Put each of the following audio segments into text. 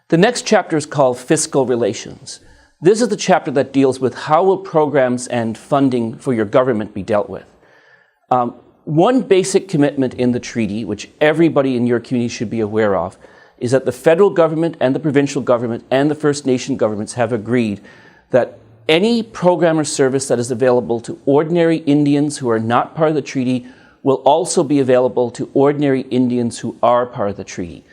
The next chapter is called Fiscal Relations. This is the chapter that deals with how will programs and funding for your government be dealt with. One basic commitment in the treaty, which everybody in your community should be aware of, is that the federal government and the provincial government and the First Nation governments have agreed that any program or service that is available to ordinary Indians who are not part of the treaty will also be available to ordinary Indians who are part of the treaty.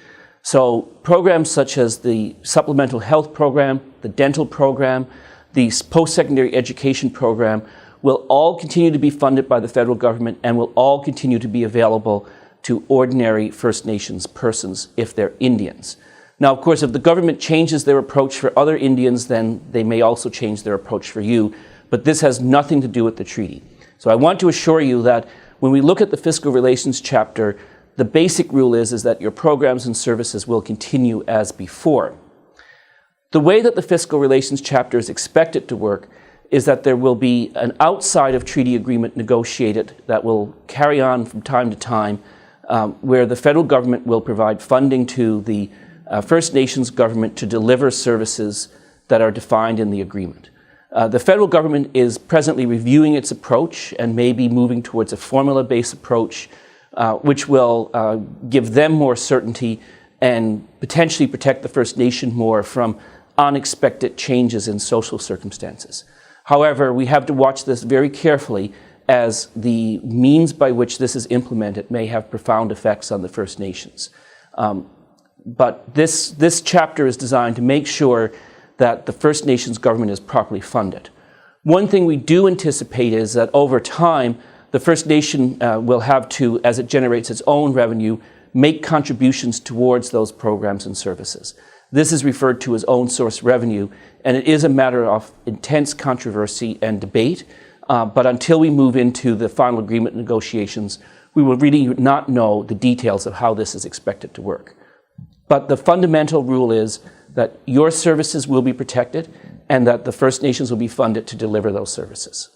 So programs such as the supplemental health program, the dental program, the post-secondary education program will all continue to be funded by the federal government and will all continue to be available to ordinary First Nations persons if they're Indians. Now, of course, if the government changes their approach for other Indians, then they may also change their approach for you, but this has nothing to do with the treaty. So I want to assure you that when we look at the Fiscal Relations chapter, the basic rule is that your programs and services will continue as before. The way that the Fiscal Relations chapter is expected to work is that there will be an outside of treaty agreement negotiated that will carry on from time to time, where the federal government will provide funding to the First Nations government to deliver services that are defined in the agreement. The federal government is presently reviewing its approach and may be moving towards a formula-based approach which will give them more certainty and potentially protect the First Nation more from unexpected changes in social circumstances. However, we have to watch this very carefully, as the means by which this is implemented may have profound effects on the First Nations. But this chapter is designed to make sure that the First Nations government is properly funded. One thing we do anticipate is that over time, the First Nation will have to, as it generates its own revenue, make contributions towards those programs and services. This is referred to as own source revenue, and it is a matter of intense controversy and debate. But until we move into the final agreement negotiations, we will really not know the details of how this is expected to work. But the fundamental rule is that your services will be protected and that the First Nations will be funded to deliver those services.